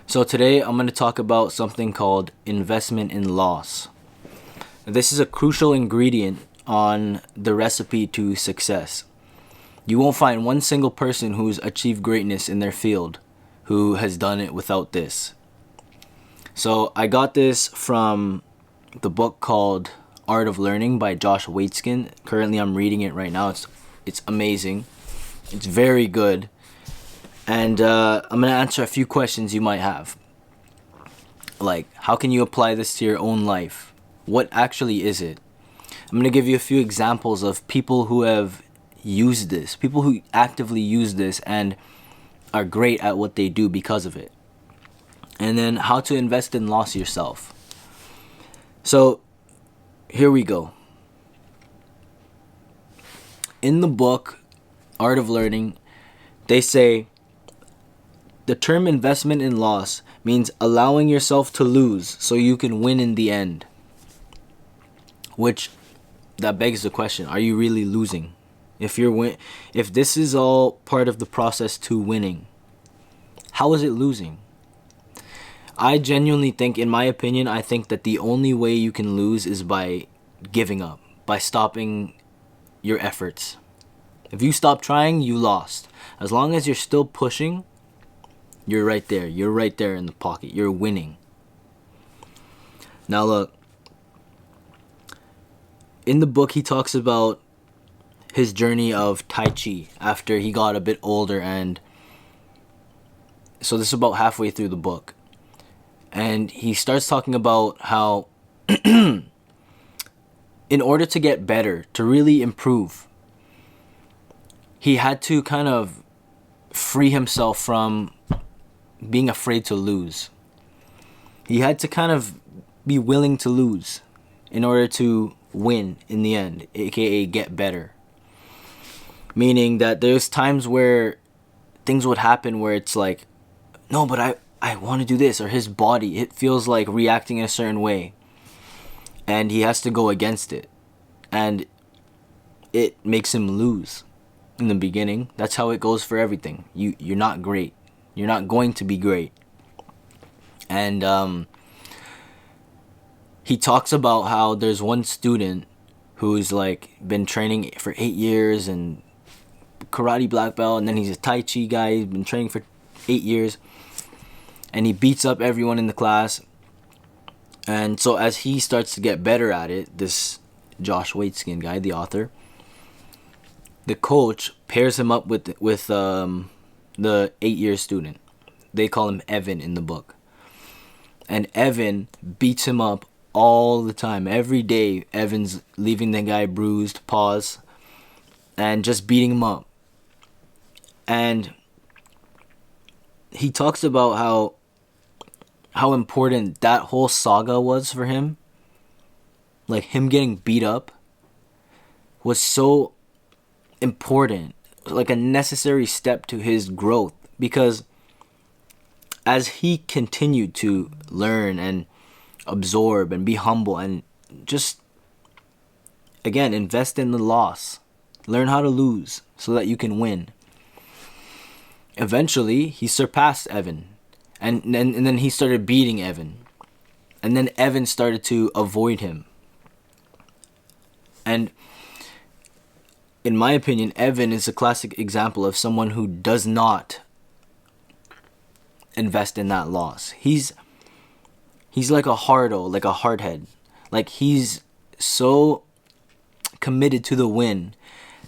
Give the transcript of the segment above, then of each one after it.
So today I'm going to talk about something called investment in loss. This is a crucial ingredient on the recipe to success. You won't find one single person who's achieved greatness in their field who has done it without this. So I got this from the book called Art of Learning by Josh Waitzkin. Currently I'm reading it right now. It's amazing. It's very good. And I'm going to answer a few questions you might have. Like, how can you apply this to your own life? What actually is it? I'm going to give you a few examples of people who have used this, people who actively use this and are great at what they do because of it. And then how to invest in loss yourself. So, here we go. In the book, Art of Learning, they say, the term investment in loss means allowing yourself to lose so you can win in the end. Which, that begs the question, are you really losing? If this is all part of the process to winning, how is it losing? I genuinely think, in my opinion, I think that the only way you can lose is by giving up, by stopping your efforts. If you stop trying, you lost. As long as you're still pushing, you're right there. You're right there in the pocket. You're winning. Now look, in the book he talks about his journey of Tai Chi after he got a bit older, and so this is about halfway through the book. And he starts talking about how in order to get better, to really improve, he had to kind of free himself from being afraid to lose. He had to kind of be willing to lose in order to win in the end, aka get better. Meaning that there's times where things would happen where it's like, no, but I want to do this, or his body, it feels like reacting in a certain way. And he has to go against it. And it makes him lose in the beginning. That's how it goes for everything. You're not great. You're not going to be great. And he talks about how there's one student who's like been training for 8 years and karate black belt, and then he's a Tai Chi guy. He's been training for 8 years. And he beats up everyone in the class. And so as he starts to get better at it, this Josh Waitzkin guy, the author, the coach pairs him up with the 8-year student. They call him Evan in the book. And Evan beats him up all the time. Every day, Evan's leaving the guy bruised, paws, and just beating him up. And he talks about how important that whole saga was for him. Like, him getting beat up was so important, like a necessary step to his growth, because as he continued to learn and absorb and be humble and just, again, invest in the loss, learn how to lose so that you can win. Eventually, he surpassed Evan, and then he started beating Evan, and then Evan started to avoid him. And in my opinion, Evan is a classic example of someone who does not invest in that loss. He's like a hardo, like a hardhead. Like, he's so committed to the win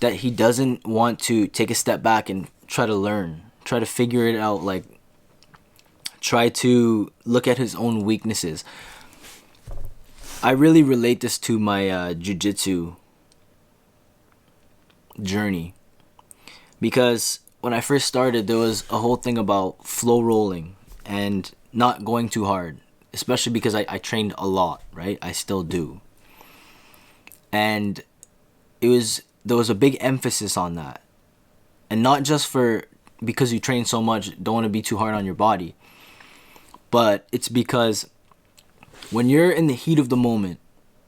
that he doesn't want to take a step back and try to learn, try to figure it out, like try to look at his own weaknesses. I really relate this to my jiu-jitsu journey, because when I first started, there was a whole thing about flow rolling and not going too hard, especially because I trained a lot, right? I still do. And there was a big emphasis on that. And not just because you train so much, don't want to be too hard on your body. But it's because when you're in the heat of the moment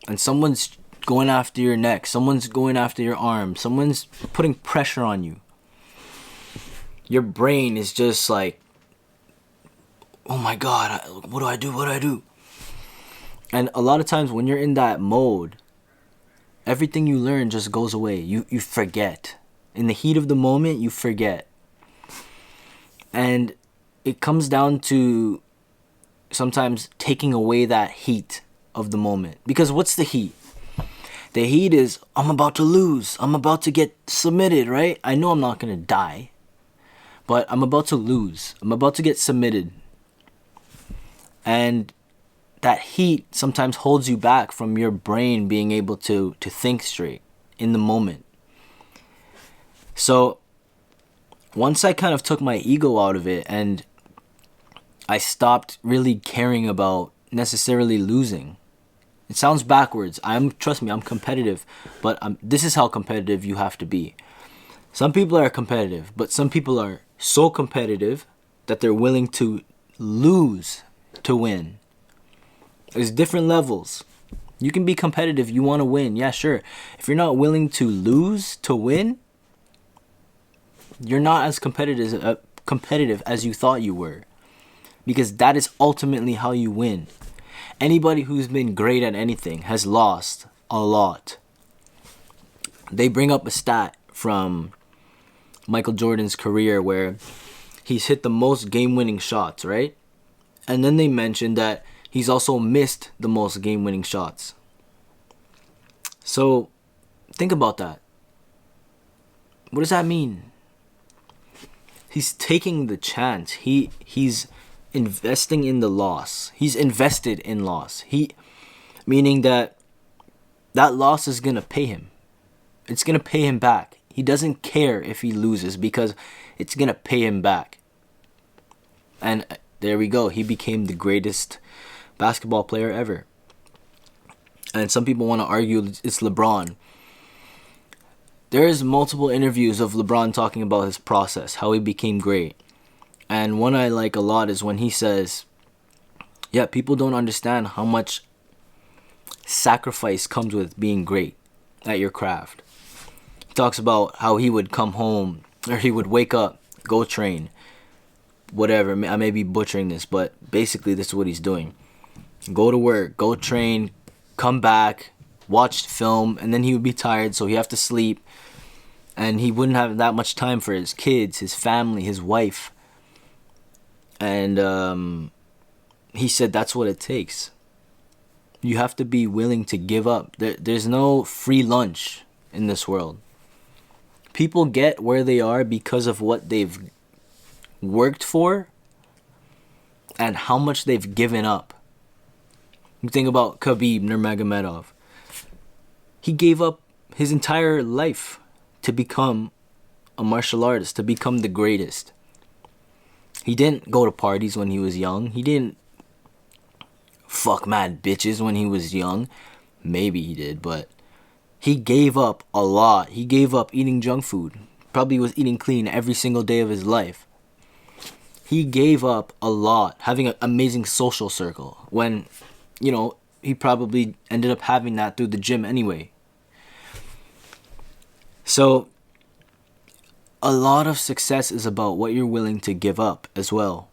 and someone's going after your neck, someone's going after your arm, someone's putting pressure on you, your brain is just like oh my God, what do I do? What do I do? And a lot of times when you're in that mode, everything you learn just goes away. You forget. In the heat of the moment, you forget. And it comes down to sometimes taking away that heat of the moment. Because what's the heat? The heat is, I'm about to lose. I'm about to get submitted, right? I know I'm not going to die. But I'm about to lose. I'm about to get submitted. And that heat sometimes holds you back from your brain being able to think straight in the moment. So once I kind of took my ego out of it and I stopped really caring about necessarily losing. It sounds backwards. Trust me, I'm competitive, but this is how competitive you have to be. Some people are competitive, but some people are so competitive that they're willing to lose to win. There's different levels. You can be competitive, you want to win, yeah, sure. If you're not willing to lose to win, you're not as competitive as you thought you were. Because that is ultimately how you win. Anybody who's been great at anything has lost a lot. They bring up a stat from Michael Jordan's career where he's hit the most game-winning shots, right? And then they mentioned that he's also missed the most game-winning shots. So, think about that. What does that mean? He's taking the chance. He's investing in the loss. He's invested in loss. Meaning that loss is going to pay him. It's going to pay him back. He doesn't care if he loses because it's going to pay him back. And there we go. He became the greatest basketball player ever. And some people want to argue it's LeBron. There is multiple interviews of LeBron talking about his process, how he became great. And one I like a lot is when he says, yeah, people don't understand how much sacrifice comes with being great at your craft. He talks about how he would come home, or he would wake up, go train, whatever. I may be butchering this, but basically this is what he's doing. Go to work, go train, come back, watch film, and then he would be tired, so he'd have to sleep. And he wouldn't have that much time for his kids, his family, his wife. And he said that's what it takes. You have to be willing to give up. There's no free lunch in this world. People get where they are because of what they've worked for and how much they've given up. You think about Khabib Nurmagomedov. He gave up his entire life to become a martial artist, to become the greatest. He didn't go to parties when he was young. He didn't fuck mad bitches when he was young. Maybe he did, but he gave up a lot. He gave up eating junk food. Probably was eating clean every single day of his life. He gave up a lot, having an amazing social circle when, he probably ended up having that through the gym anyway. So, a lot of success is about what you're willing to give up as well.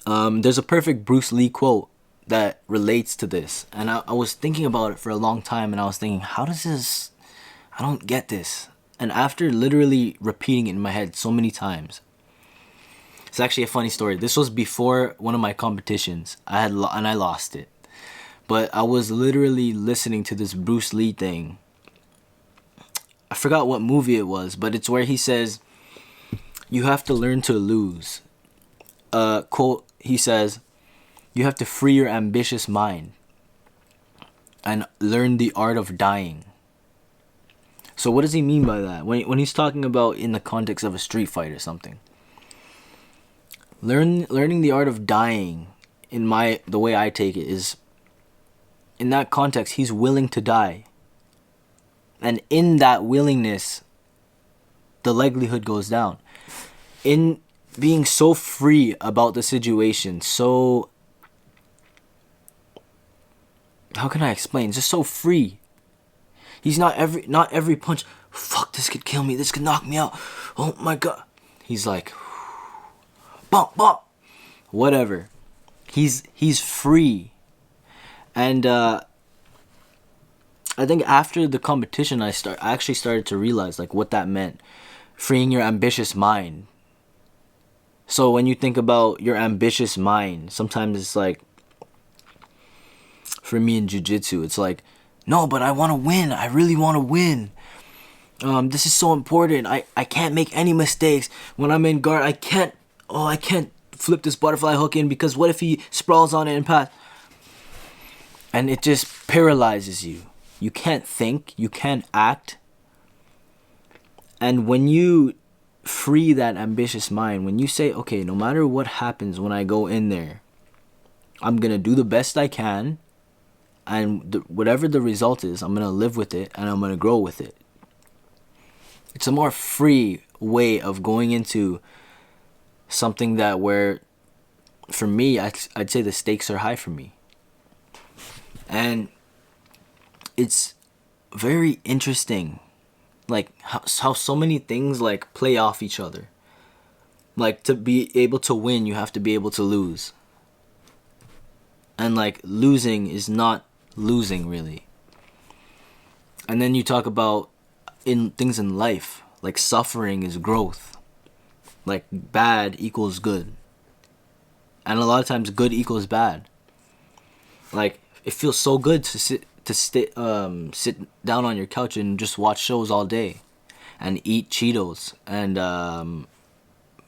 There's a perfect Bruce Lee quote that relates to this. And I was thinking about it for a long time, and I was thinking, how does this... I don't get this. And after literally repeating it in my head so many times... It's actually a funny story. This was before one of my competitions. And I lost it. But I was literally listening to this Bruce Lee thing. I forgot what movie it was, but it's where he says, you have to learn to lose. Quote, he says, you have to free your ambitious mind and learn the art of dying. So what does he mean by that? When he's talking about in the context of a street fight or something. Learning the art of dying, the way I take it, is, in that context, he's willing to die. And in that willingness, the likelihood goes down. In being so free about the situation, so... How can I explain? Just so free. He's not every punch, fuck, this could kill me, this could knock me out. Oh my God. He's like, bump, bump. whatever. He's free. And I think after the competition, I actually started to realize like what that meant. Freeing your ambitious mind. So when you think about your ambitious mind, sometimes it's like, for me in jiu-jitsu, it's like, no, but I want to win. I really want to win. This is so important. I can't make any mistakes. When I'm in guard, I can't flip this butterfly hook in, because what if he sprawls on it and pass? And it just paralyzes you. You can't think. You can't act. And when you free that ambitious mind, when you say, okay, no matter what happens when I go in there, I'm going to do the best I can. And whatever the result is, I'm going to live with it and I'm going to grow with it. It's a more free way of going into something that where, for me, I'd say the stakes are high for me. And it's very interesting, like how so many things like play off each other. Like, to be able to win, you have to be able to lose. And like, losing is not losing really. And then you talk about in things in life, like suffering is growth. Like, bad equals good. And a lot of times good equals bad. Like, it feels so good to sit down on your couch and just watch shows all day and eat Cheetos and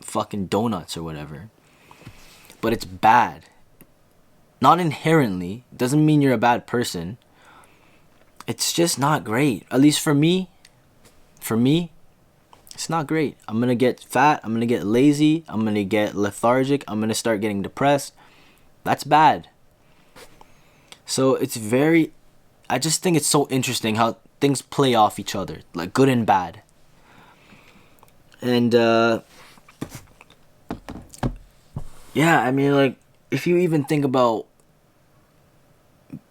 fucking donuts or whatever. But it's bad. Not inherently. Doesn't mean you're a bad person. It's just not great. At least for me. For me, it's not great. I'm going to get fat. I'm going to get lazy. I'm going to get lethargic. I'm going to start getting depressed. That's bad. So it's very... I just think it's so interesting how things play off each other. Like, good and bad. And, yeah, I mean, like, if you even think about,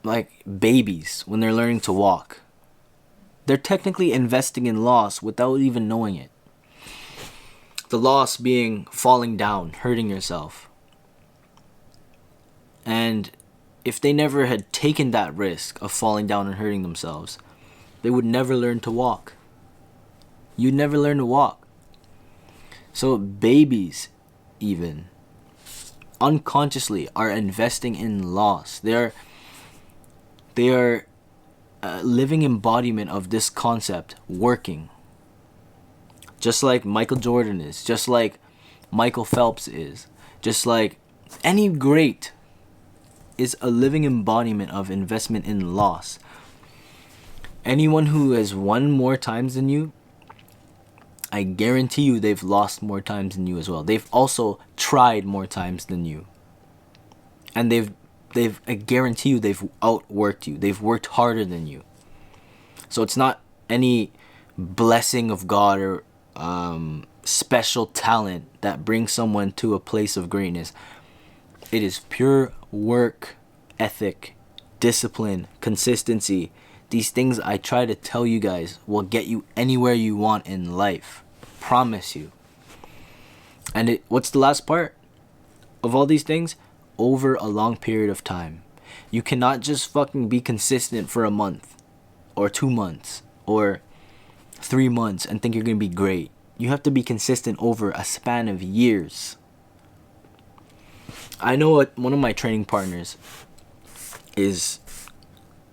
like, babies when they're learning to walk, they're technically investing in loss without even knowing it. The loss being falling down, hurting yourself. And if they never had taken that risk of falling down and hurting themselves, they would never learn to walk. You'd never learn to walk. So babies, even, unconsciously are investing in loss. They are living embodiment of this concept, working. Just like Michael Jordan is, just like Michael Phelps is, just like any great is a living embodiment of investment in loss. Anyone who has won more times than you, I guarantee you they've lost more times than you as well. They've also tried more times than you. And I guarantee you they've outworked you. They've worked harder than you. So it's not any blessing of God or special talent that brings someone to a place of greatness. It is pure work, ethic, discipline, consistency. These things I try to tell you guys will get you anywhere you want in life. Promise you. And what's the last part of all these things? Over a long period of time. You cannot just fucking be consistent for a month or 2 months or 3 months and think you're going to be great. You have to be consistent over a span of years. I know one of my training partners is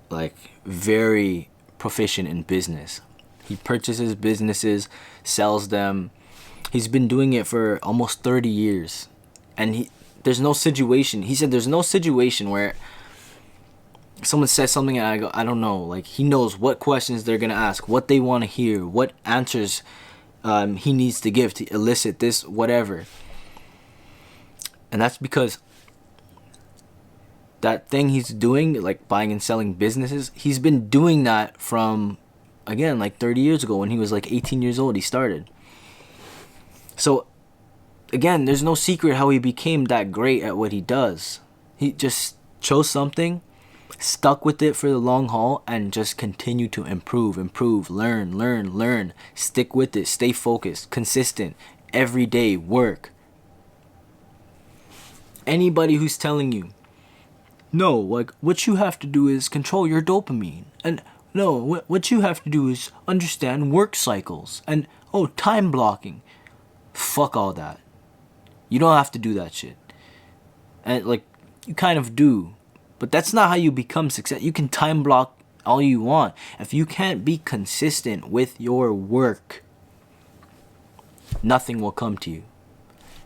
like very proficient in business. He purchases businesses, sells them. He's been doing it for almost 30 years. And there's no situation. He said there's no situation where someone says something and I go, I don't know. Like, he knows what questions they're going to ask, what they want to hear, what answers he needs to give to elicit this, whatever. And that's because that thing he's doing, like buying and selling businesses, he's been doing that from, again, like 30 years ago when he was like 18 years old. He started. So, again, there's no secret how he became that great at what he does. He just chose something, stuck with it for the long haul, and just continued to improve, learn, stick with it, stay focused, consistent, everyday work. anybody who's telling you, no, like, what you have to do is control your dopamine. And no, what you have to do is understand work cycles. And, oh, time blocking. Fuck all that. You don't have to do that shit. And, like, you kind of do. But that's not how you become success. You can time block all you want. If you can't be consistent with your work, nothing will come to you.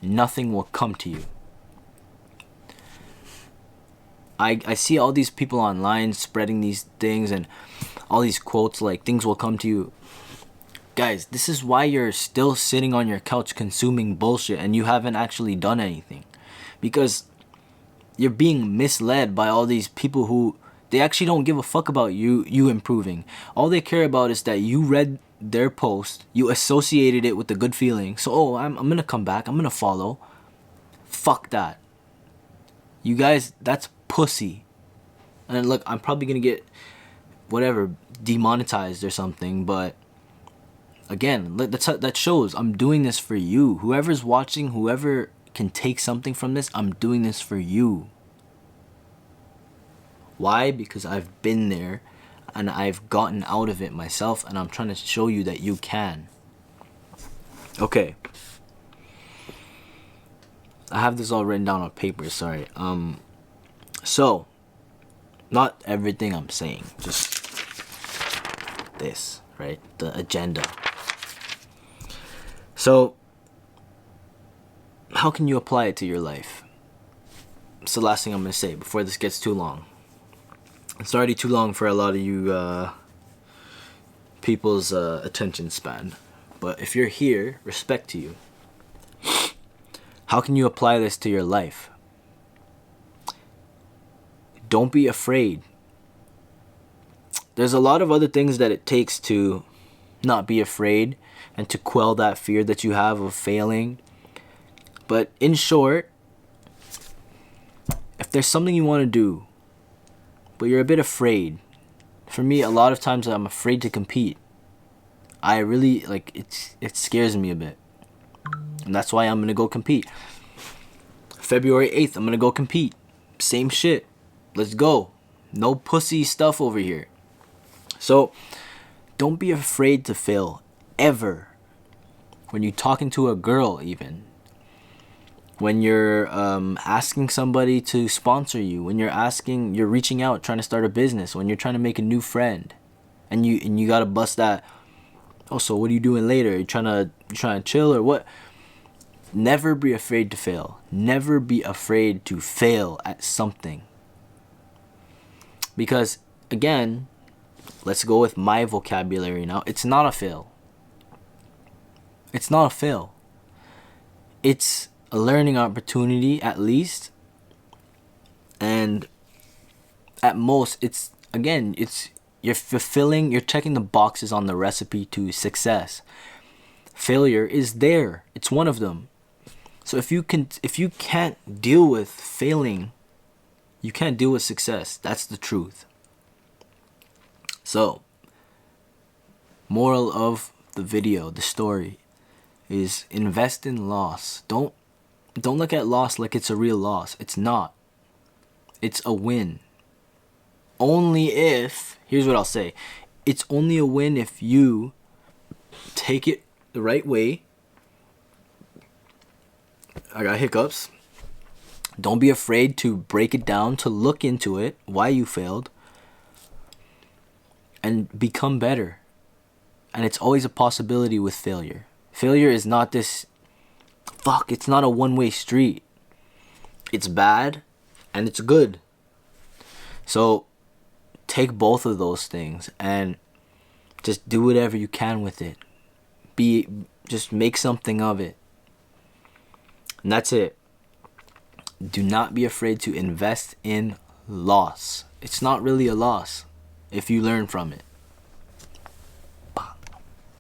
Nothing will come to you. I see all these people online spreading these things and all these quotes like things will come to you. Guys, this is why you're still sitting on your couch consuming bullshit and you haven't actually done anything. Because you're being misled by all these people who they actually don't give a fuck about you improving. All they care about is that you read their post, you associated it with a good feeling. So, oh, I'm going to come back, I'm going to follow. Fuck that. You guys, that's pussy. And look, I'm probably going to get whatever demonetized or something, but again, that shows I'm doing this for you. Whoever's watching, whoever can take something from this, I'm doing this for you. Why? Because I've been there and I've gotten out of it myself, and I'm trying to show you that you can. Okay. I have this all written down on paper, sorry. So, not everything I'm saying, just this, right? The agenda. So, how can you apply it to your life? It's the last thing I'm going to say before this gets too long. It's already too long for a lot of you people's attention span. But if you're here, respect to you. How can you apply this to your life? Don't be afraid. There's a lot of other things that it takes to not be afraid and to quell that fear that you have of failing. But in short, if there's something you want to do, but you're a bit afraid. For me, a lot of times I'm afraid to compete. I really, like, it scares me a bit. And that's why I'm going to go compete. February 8th, I'm going to go compete. Same shit. Let's go. No pussy stuff over here. So, don't be afraid to fail. Ever. When you're talking to a girl, even. When you're asking somebody to sponsor you. When you're reaching out, trying to start a business. When you're trying to make a new friend. And you got to bust that. Oh, so what are you doing later? You trying to chill or what? Never be afraid to fail. Never be afraid to fail at something. Because, again, let's go with my vocabulary now. It's not a fail. It's not a fail. It's a learning opportunity at least. And at most, you're checking the boxes on the recipe to success. Failure is there. It's one of them. So if you can't deal with failing, you can't deal with success. That's the truth. So, moral of the video, the story, is invest in loss. Don't look at loss like it's a real loss. It's not. It's a win. Here's what I'll say. It's only a win if you take it the right way. I got hiccups. Don't be afraid to break it down, to look into it, why you failed, and become better. And it's always a possibility with failure. Failure is not this, it's not a one-way street. It's bad and it's good. So take both of those things and just do whatever you can with it. Just make something of it. And that's it. Do not be afraid to invest in loss. It's not really a loss if you learn from it.